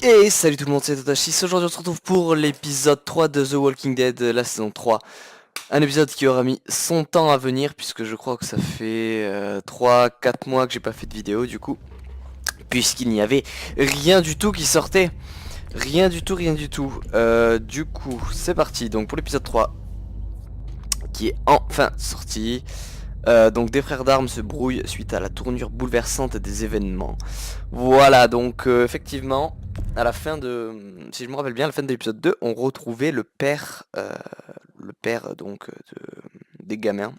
Et salut tout le monde, c'est totochesix. Aujourd'hui on se retrouve pour l'épisode 3 de The Walking Dead, la saison 3. Un épisode qui aura mis son temps à venir puisque je crois que ça fait 3-4 mois que j'ai pas fait de vidéo du coup. Puisqu'il n'y avait rien du tout qui sortait. Rien du tout. Du coup c'est parti donc pour l'épisode 3 qui est enfin sorti. Donc des frères d'armes se brouillent suite à la tournure bouleversante des événements. Voilà donc effectivement à la fin de, si je me rappelle bien, à la fin de l'épisode 2 on retrouvait le père donc des gamins.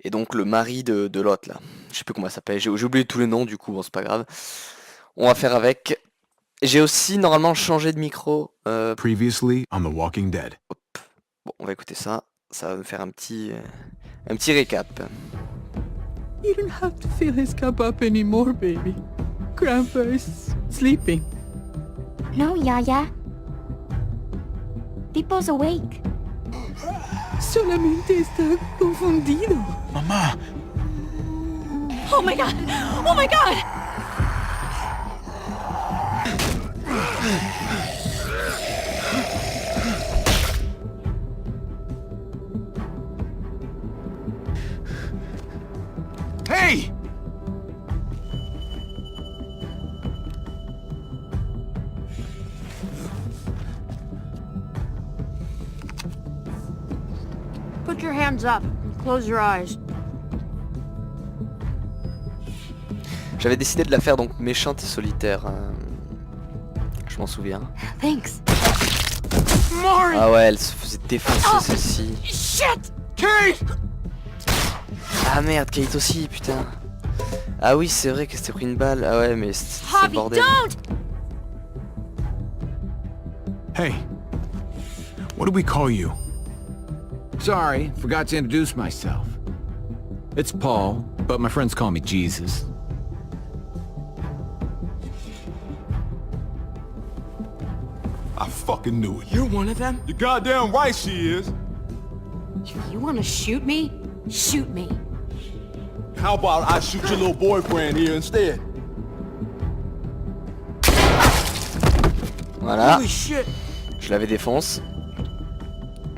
Et donc le mari de l'autre là. Je sais plus comment ça s'appelle, j'ai oublié tous les noms du coup, bon c'est pas grave. On va faire avec. J'ai aussi normalement changé de micro. Previously on The Walking Dead. Bon on va écouter ça, ça va me faire un petit récap. You don't have to fill his cup up anymore, baby. Grandpa is sleeping. No, Yaya. Pipo's awake. Solamente está confundido. Mamá! Oh my god! Oh my god! Hey! Put your hands up and close your eyes. J'avais décidé de la faire donc méchante et solitaire. Je m'en souviens. Thanks. Ah ouais, elle se faisait défoncer celle-ci. Shit! Kate! Ah merde, Kate aussi, putain. Ah oui, c'est vrai qu'elle s'était pris une balle. Ah ouais, mais c'est le Hobby, bordel. don't! Hey. What do we call you? Sorry, forgot to introduce myself. It's Paul, but my friends call me Jesus. I fucking knew it. You're one of them? You're goddamn right she is. If you want to shoot me, shoot me. How about I shoot your little boyfriend here instead? Voilà, Holy shit! je l'avais défonce.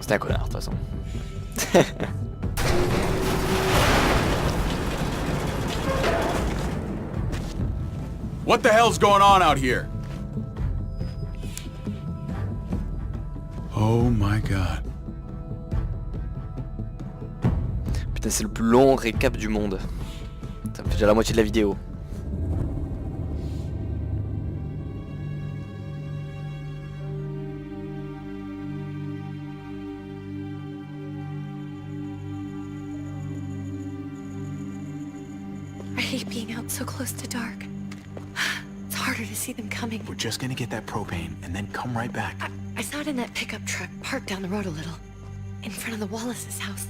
C'était un connard de toute façon. What the hell's going on out here? Oh my god. Putain, c'est le plus long récap du monde. Ça me fait déjà la moitié de la vidéo. I hate being out so close to dark. It's harder to see them coming. We're just gonna get that propane and then come right back. I saw it in that pickup truck parked down the road a little, in front of the Wallace's house.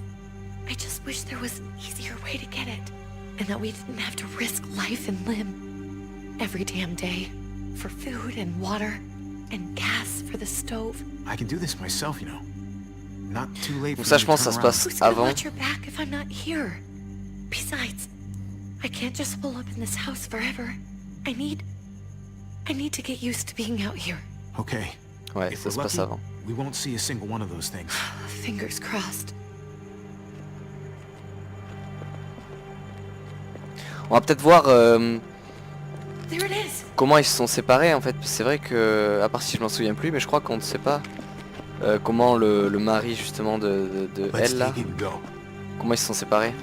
I just wish there was an easier way to get it, and that we didn't have to risk life and limb every damn day for food and water and gas for the stove. I can do this myself, you know. Not too late for Donc ça, me je to pense que ça turn se around. passe Who's gonna avant. watch your back if I'm not here? Besides, I can't just pull up in this house forever. I need to get used to being out here. Okay. Ouais, If ça we're se passe lucky, avant. we won't see a single one of those things. Fingers crossed. On va peut-être voir There it is. comment ils se sont séparés en fait. C'est vrai que, à part si je m'en souviens plus, mais je crois qu'on ne sait pas comment le mari justement de Let's elle là, take it and go. comment ils se sont séparés.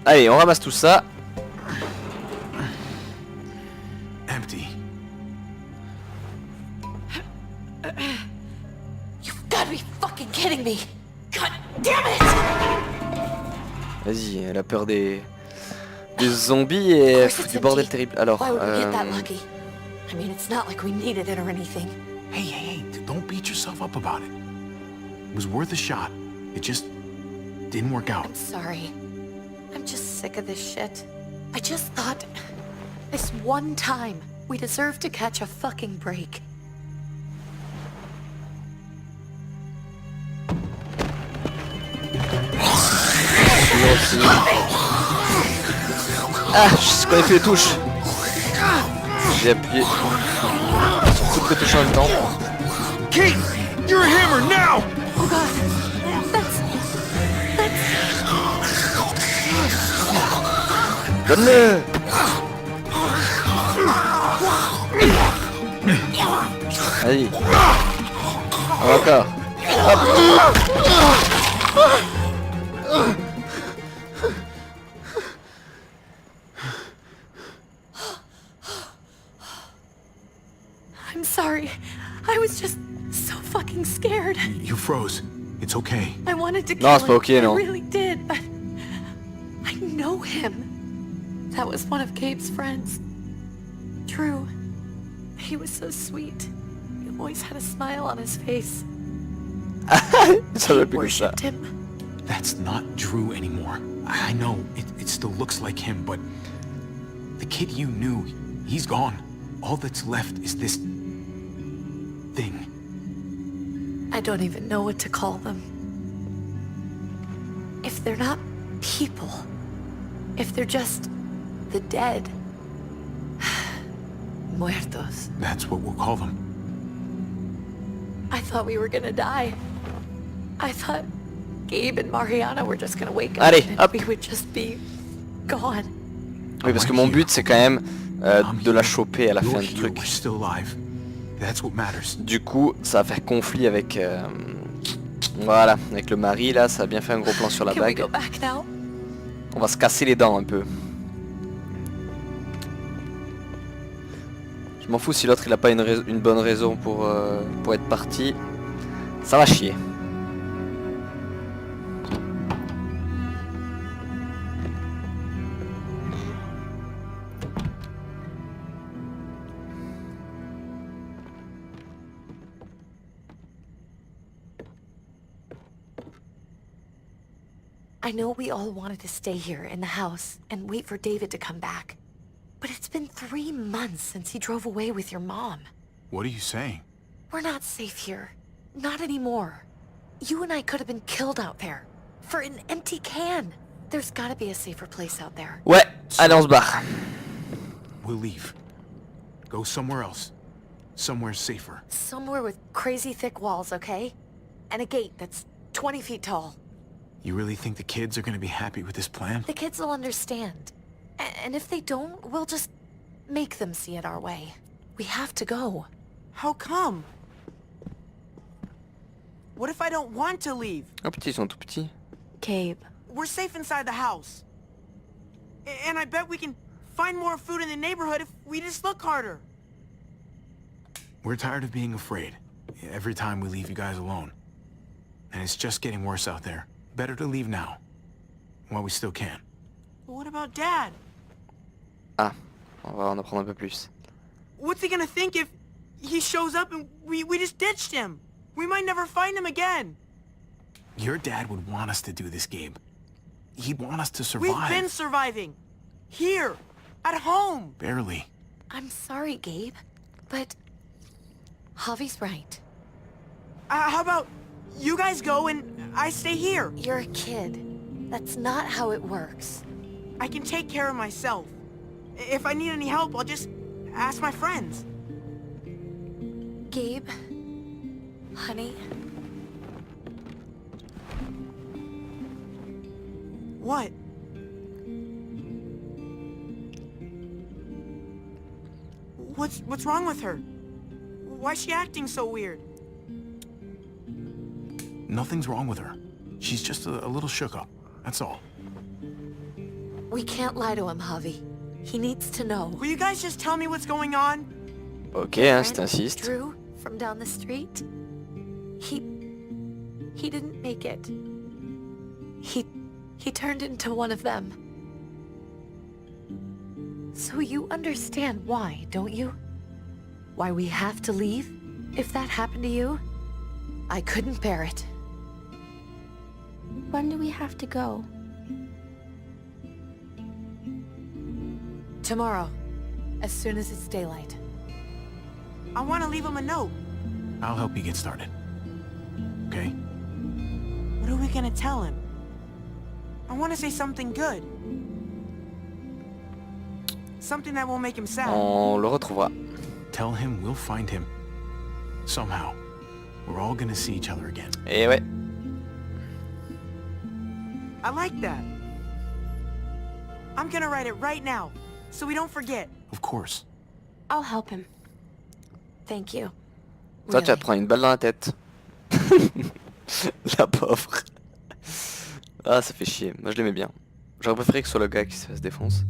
Allez, on ramasse tout ça. Empty. You've got to be fucking kidding me. God damn it. Vas-y, elle a peur des zombies et du bordel terrible. Alors, Why would we get that lucky? I mean, it's not like we needed it or anything. Hey, don't beat yourself up about it. It was worth a shot. It just didn't work out. I'm sorry. I'm just sick of this shit. I just thought this one time we deserve to catch a fucking break. Ah, je connais plus les touches. J'ai appuyé sur toutes les touches en même temps. Kate, you're a hammer now! Oh god. That's... Donne-le! Vas-y. Encore. I'm sorry. I was just so fucking scared. You froze. It's okay. I wanted to No, kill c'est pas ok, him. non. I really did, but I know him. That was one of Gabe's friends. Drew. He was so sweet. He always had a smile on his face. Ça doit plus que ça. Worshipped him. That's not Drew anymore. I know, it still looks like him, but... The kid you knew, he's gone. All that's left is this... thing. I don't even know what to call them. If they're not people, if they're just the dead, muertos. That's what we'll call them. I thought we were gonna die. I thought Gabe and Mariana were just gonna wake up Allez, and hop. we would just be gone. Oui, parce que mon but c'est quand même de la choper à la You're fin du here, truc. we're still alive. That's what matters. Du coup, ça va faire conflit avec... voilà, avec le mari là, ça a bien fait un gros plan sur la Can we bague. go back now? On va se casser les dents un peu. Je m'en fous si l'autre il a pas une bonne raison pour être parti. Ça va chier. I know we all wanted to stay here in the house and wait for David to come back. But it's been 3 months since he drove away with your mom. What are you saying? We're not safe here. Not anymore. You and I could have been killed out there. For an empty can. There's gotta be a safer place out there. Ouais, allez on se barre. We'll leave. Go somewhere else. Somewhere safer. Somewhere with crazy thick walls, okay? And a gate that's 20 feet tall. You really think the kids are gonna be happy with this plan? The kids will understand. And if they don't, we'll just make them see it our way. We have to go. How come? What if I don't want to leave? Oh petit, ils sont tout petits. Gabe. We're safe inside the house. And I bet we can find more food in the neighborhood if we just look harder. We're tired of being afraid. Every time we leave you guys alone. And it's just getting worse out there. Better to leave now. While we still can. But what about Dad? Ah, on va en apprendre un peu plus. What's he gonna think if he shows up and we just ditched him? We might never find him again. Your dad would want us to do this, Gabe. He'd want us to survive. We've been surviving. Here. At home. Barely. I'm sorry, Gabe. But Javi's right. How about you guys go and I stay here? You're a kid. That's not how it works. I can take care of myself. If I need any help, I'll just ask my friends. Gabe, honey, What? What's wrong with her? Why's she acting so weird? Nothing's wrong with her. She's just a little shook up. That's all. we can't lie to him, Javi. He needs to know. Will you guys just tell me what's going on? Ok, hein, si t'insistes. Drew, from down the street, he didn't make it. He turned into one of them. So you understand why, don't you? Why we have to leave? If that happened to you, I couldn't bear it. When do we have to go? Tomorrow, as soon as it's daylight. I want to leave him a note. I'll help you get started. Okay? What are we gonna tell him? I want to say something good. Something that won't make him sad. On le retrouvera. Tell him we'll find him. Somehow. We're all gonna see each other again. Et ouais. I like that. I'm gonna write it right now, so we don't forget. Of course. I'll help him. Thank you. Toi, tu vas Really. te prendre une balle dans la tête. La pauvre. Ah, ça fait chier. Moi, je l'aimais bien. J'aurais préféré que ce soit le gars qui se fasse défonce.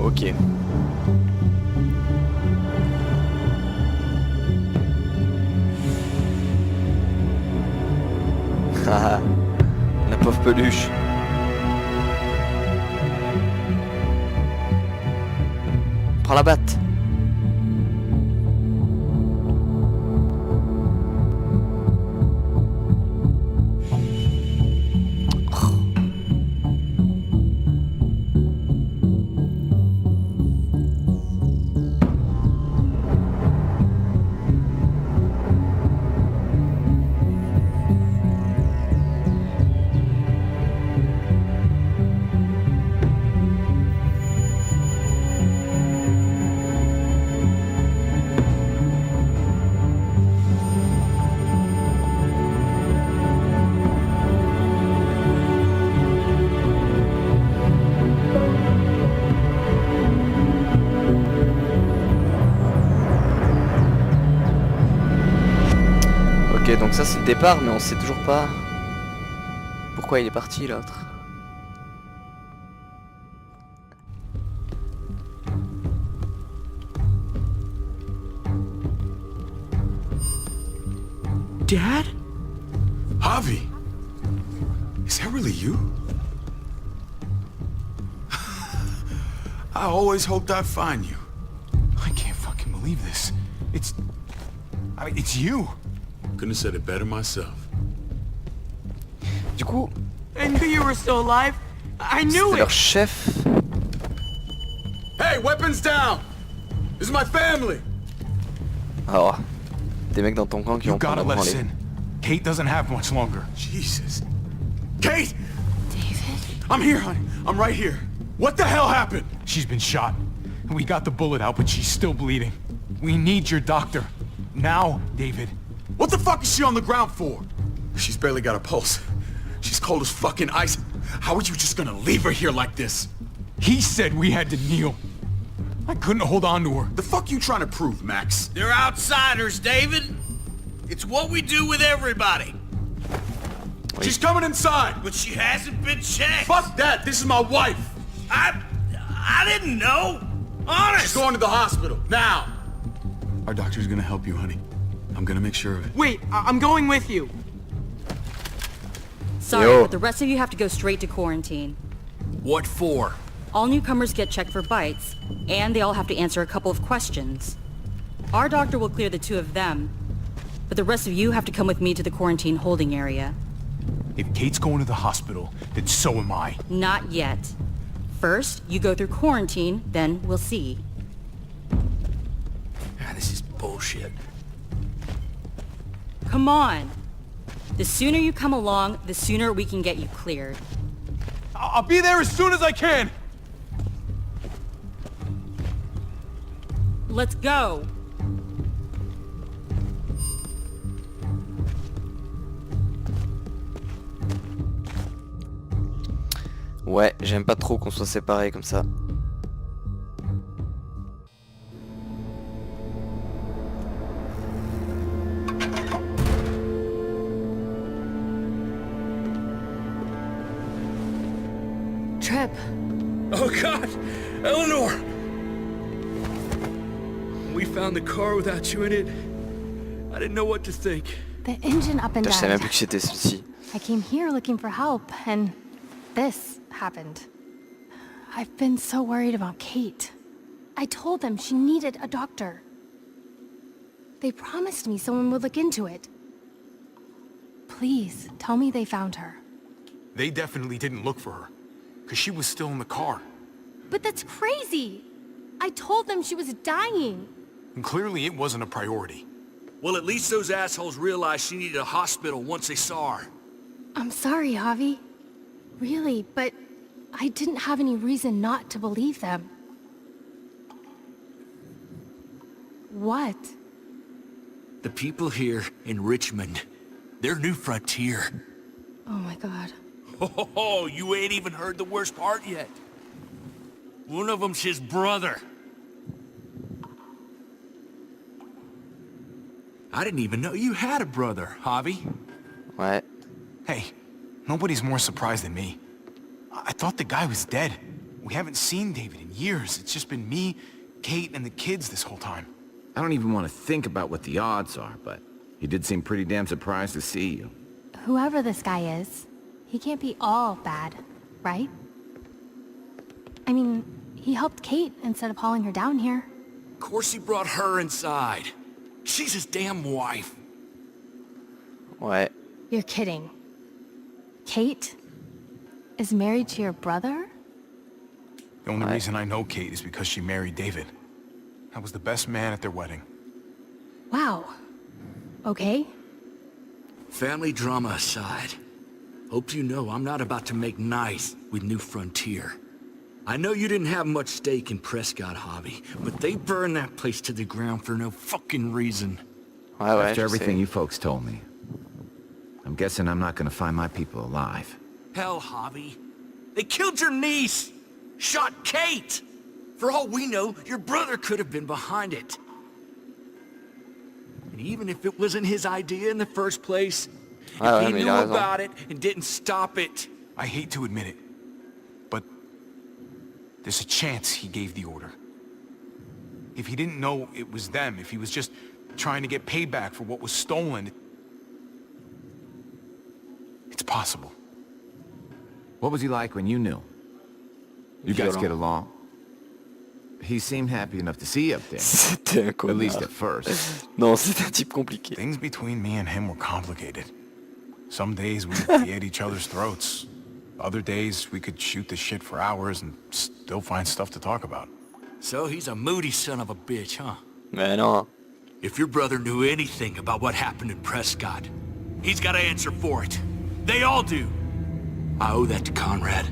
Ok. Haha. La pauvre peluche. Prends la batte. Ok, donc ça c'est le départ, mais on sait toujours pas pourquoi il est parti l'autre. Dad? Javi! Is that really you? I always hoped I'd find you. I can't fucking believe this. It's you. Couldn't have said it better myself. Du coup, I knew you were still alive. I knew c'était leur it. chef. Hey, weapons down! This is my family! Alors, des mecs dans ton camp qui You vont prendre gotta la let us branlée. in. Kate doesn't have much longer. Jesus. Kate! David? I'm here, honey. I'm right here. What the hell happened? She's been shot. We got the bullet out, but she's still bleeding. We need your doctor. Now, David. What the fuck is she on the ground for? She's barely got a pulse. She's cold as fucking ice. How are you just gonna leave her here like this? He said we had to kneel. I couldn't hold on to her. The fuck you trying to prove, Max? They're outsiders, David. It's what we do with everybody. She's coming inside! But she hasn't been checked. Fuck that! This is my wife! I didn't know. Honest. She's going to the hospital, now! Our doctor's gonna help you, honey. I'm gonna make sure of it. Wait, I'm going with you. Sorry, Yo. but the rest of you have to go straight to quarantine. What for? All newcomers get checked for bites, and they all have to answer a couple of questions. Our doctor will clear the two of them, but the rest of you have to come with me to the quarantine holding area. If Kate's going to the hospital, then so am I. Not yet. First, you go through quarantine, then we'll see. This is bullshit. Come on! The sooner you come along, the sooner we can get you cleared. I'll be there as soon as I can! Let's go! Ouais, j'aime pas trop qu'on soit séparés comme ça. Trip. Oh God, Eleanor! We found the car without you in it. I didn't know what to think. The engine up and Putain, je savais même died. plus que c'était celui-ci. I came here looking for help, and this happened. I've been so worried about Kate. I told them she needed a doctor. They promised me someone would look into it. Please, tell me they found her. They definitely didn't look for her, because she was still in the car. But that's crazy! I told them she was dying. And clearly it wasn't a priority. Well, at least those assholes realized she needed a hospital once they saw her. I'm sorry, Javi. Really, but I didn't have any reason not to believe them. What? The people here in Richmond, they're New Frontier. Oh my god. Oh, you ain't even heard the worst part yet. One of them's his brother. I didn't even know you had a brother, Javi. Ouais. Hey, nobody's more surprised than me. I thought the guy was dead. We haven't seen David in years. It's just been me, Kate, and the kids this whole time. I don't even want to think about what the odds are, but he did seem pretty damn surprised to see you. Whoever this guy is, he can't be all bad, right? I mean, he helped Kate instead of hauling her down here. Of course he brought her inside. She's his damn wife. Ouais. You're kidding. Kate is married to your brother? The only reason I know Kate is because she married David. I was the best man at their wedding. Wow. Okay. Family drama aside, hope you know I'm not about to make nice with New Frontier. I know you didn't have much stake in Prescott, Javi, but they burned that place to the ground for no fucking reason. Ouais, ouais, After je everything sais. you folks told me, I'm guessing I'm not gonna find my people alive. Hell, Javi. They killed your niece! Shot Kate! For all we know, your brother could have been behind it. And even if it wasn't his idea in the first place, Ah if ouais, he mais il knew a raison. about it and didn't stop it, I hate to admit it, but there's a chance he gave the order. If he didn't know it was them, if he was just trying to get payback for what was stolen, it's possible. What was he like when you knew? You guys Violent. get along? He seemed happy enough to see you up there. C'était un At least connard. at first. Non, c'était un type compliqué. Things between me and him were complicated. Some days we'd be at each other's throats. Other days we could shoot the shit for hours and still find stuff to talk about. so he's a moody son of a bitch, huh? Mais non. If your brother knew anything about what happened in Prescott, he's got to answer for it. They all do. I owe that to Conrad.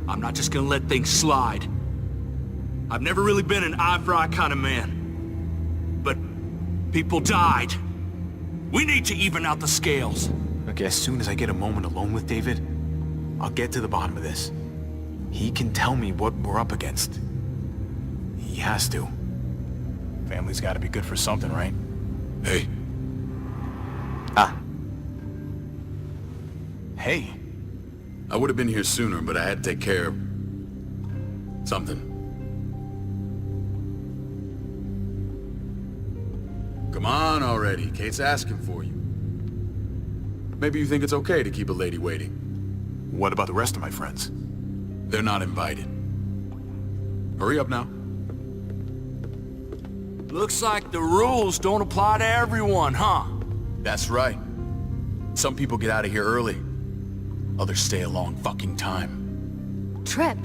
I'm not just gonna let things slide. I've never really been an eye-for-eye kind of man. But people died. We need to even out the scales. Ok. As soon as I get a moment alone with David, I'll get to the bottom of this. He can tell me what we're up against. He has to. Family's gotta be good for something, right? Hey, Ah. Hey, I would have been here sooner, but I had to take care of something. Come on already. Kate's asking for you. Maybe you think it's okay to keep a lady waiting. what about the rest of my friends? They're not invited. Hurry up now. Looks like the rules don't apply to everyone, huh? That's right. Some people get out of here early. Others stay a long fucking time. Trip.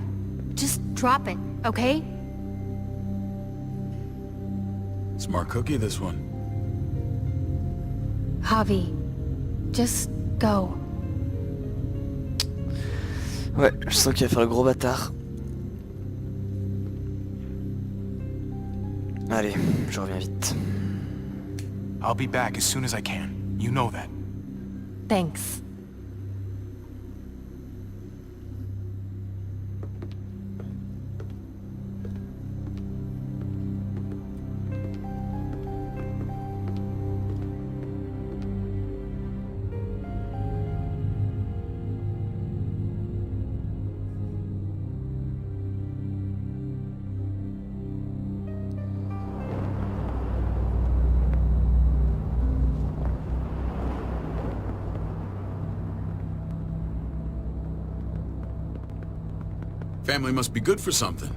Just drop it, okay? Smart cookie, this one. Javi, just go. Ouais, je sens qu'il va faire le gros bâtard. Allez, je reviens vite. I'll be back as soon as I can. You know that. Thanks. Family must be good for something.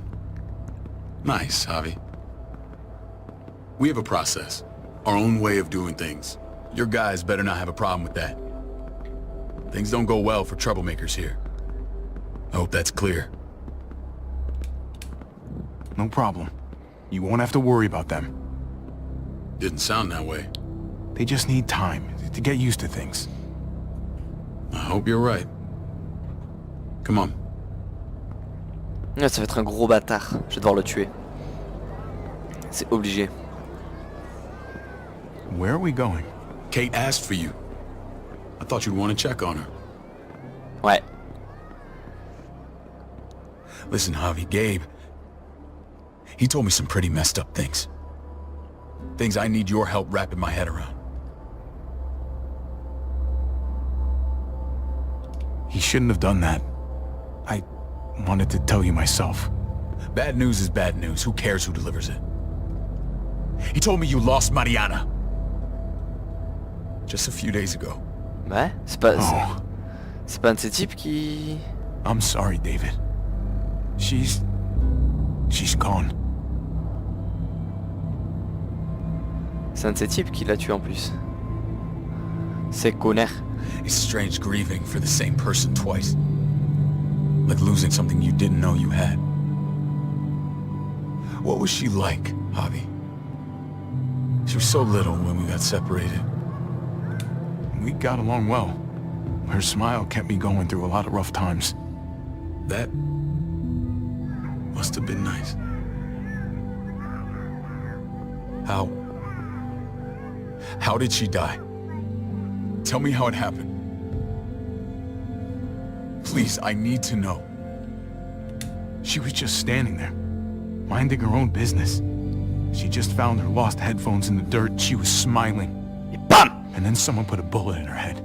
Nice, Javi. We have a process. Our own way of doing things. Your guys better not have a problem with that. Things don't go well for troublemakers here. I hope that's clear. No problem. You won't have to worry about them. Didn't sound that way. They just need time to get used to things. I hope you're right. Come on. Ouais, ça va être un gros bâtard. Je vais devoir le tuer. C'est obligé. Where are we going? Kate asked for you. I thought you'd want to check on her. Ouais. Listen, Javi, Gabe... He told me some pretty messed up things. Things I need your help wrapping my head around. He shouldn't have done that. I wanted to tell you myself. Bad news is bad news. Who cares who delivers it? He told me you lost Mariana. Just a few days ago. Ouais, c'est pas... Oh. C'est pas un de ces types qui... I'm sorry, David. She's gone. C'est un de ces types qui l'a tué en plus. C'est Connor. It's strange grieving for the same person twice. Like losing something you didn't know you had. What was she like, Javi? She was so little when we got separated. We got along well. Her smile kept me going through a lot of rough times. That must have been nice. How did she die? Tell me how it happened. Please, I need to know. She was just standing there, minding her own business. She just found her lost headphones in the dirt. She was smiling. BAM! And then someone put a bullet in her head.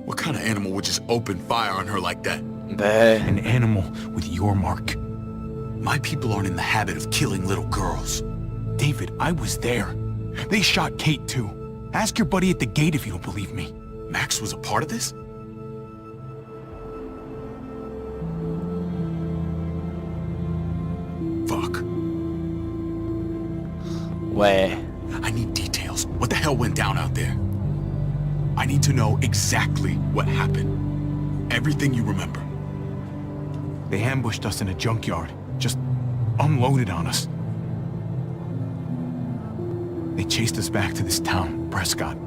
What kind of animal would just open fire on her like that? An animal with your mark. My people aren't in the habit of killing little girls. David, I was there. They shot Kate too. Ask your buddy at the gate if you don't believe me. Max was a part of this? Fuck. Ouais. I need details. What the hell went down out there? I need to know exactly what happened. Everything you remember. They ambushed us in a junkyard. Just unloaded on us. They chased us back to this town, Prescott.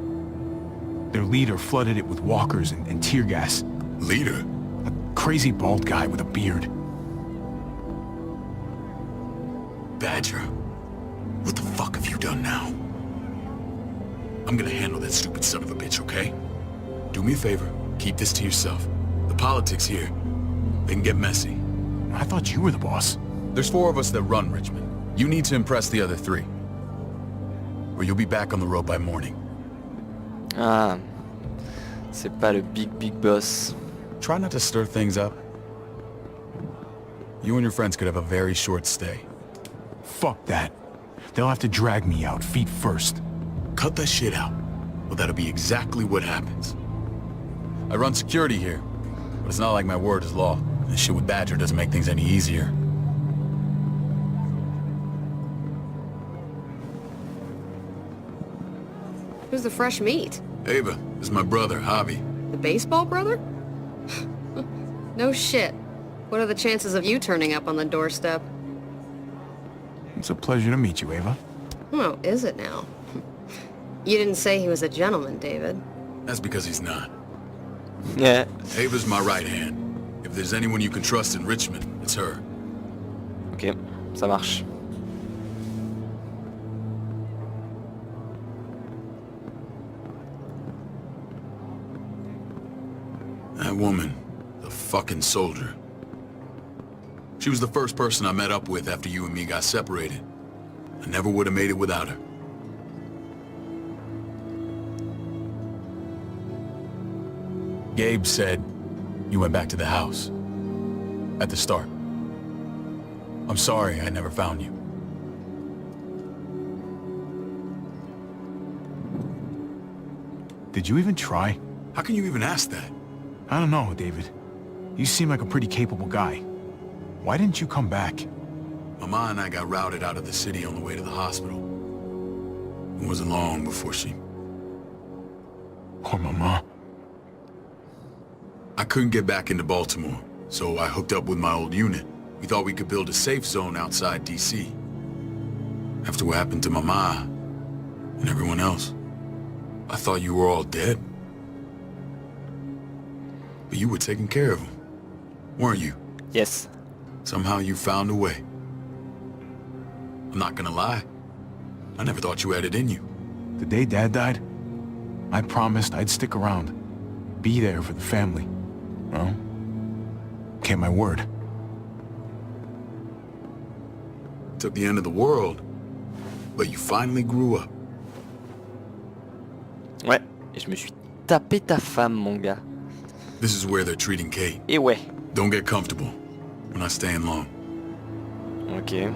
Their leader flooded it with walkers and tear gas. Leader? A crazy bald guy with a beard. Badger, what the fuck have you done now? I'm gonna handle that stupid son of a bitch, okay? Do me a favor, keep this to yourself. The politics here, they can get messy. I thought you were the boss. There's 4 of us that run Richmond. You need to impress the other 3. Or you'll be back on the road by morning. Ah. C'est pas le big boss. Try not to stir things up. You and your friends could have a very short stay. Fuck that. They'll have to drag me out, feet first. Cut that shit out. Well, that'll be exactly what happens. I run security here, but it's not like my word is law. This shit with Badger doesn't make things any easier. Who's the fresh meat? Ava, this is my brother, Javi. The baseball brother? No shit. What are the chances of you turning up on the doorstep? It's a pleasure to meet you, Ava. Oh, is it now? You didn't say he was a gentleman, David. That's because he's not. Yeah. Ava's my right hand. If there's anyone you can trust in Richmond, it's her. Ok, ça marche. That woman, the fucking soldier. She was the first person I met up with after you and me got separated. I never would have made it without her. Gabe said you went back to the house. At the start. I'm sorry I never found you. Did you even try? How can you even ask that? I don't know, David. You seem like a pretty capable guy. Why didn't you come back? Mama and I got routed out of the city on the way to the hospital. It wasn't long before she... Poor Mama. I couldn't get back into Baltimore, so I hooked up with my old unit. We thought we could build a safe zone outside D.C. After what happened to Mama and everyone else, I thought you were all dead. But you were taking care of them, weren't you? Yes. Somehow you found a way. I'm not gonna lie. I never thought you had it in you. The day Dad died, I promised I'd stick around. Be there for the family. Well, kept my word. Took the end of the world, but you finally grew up. Ouais, et je me suis tapé ta femme, mon gars. This is where they're treating Kate. Et ouais. Don't get comfortable. We're not staying long. Ok.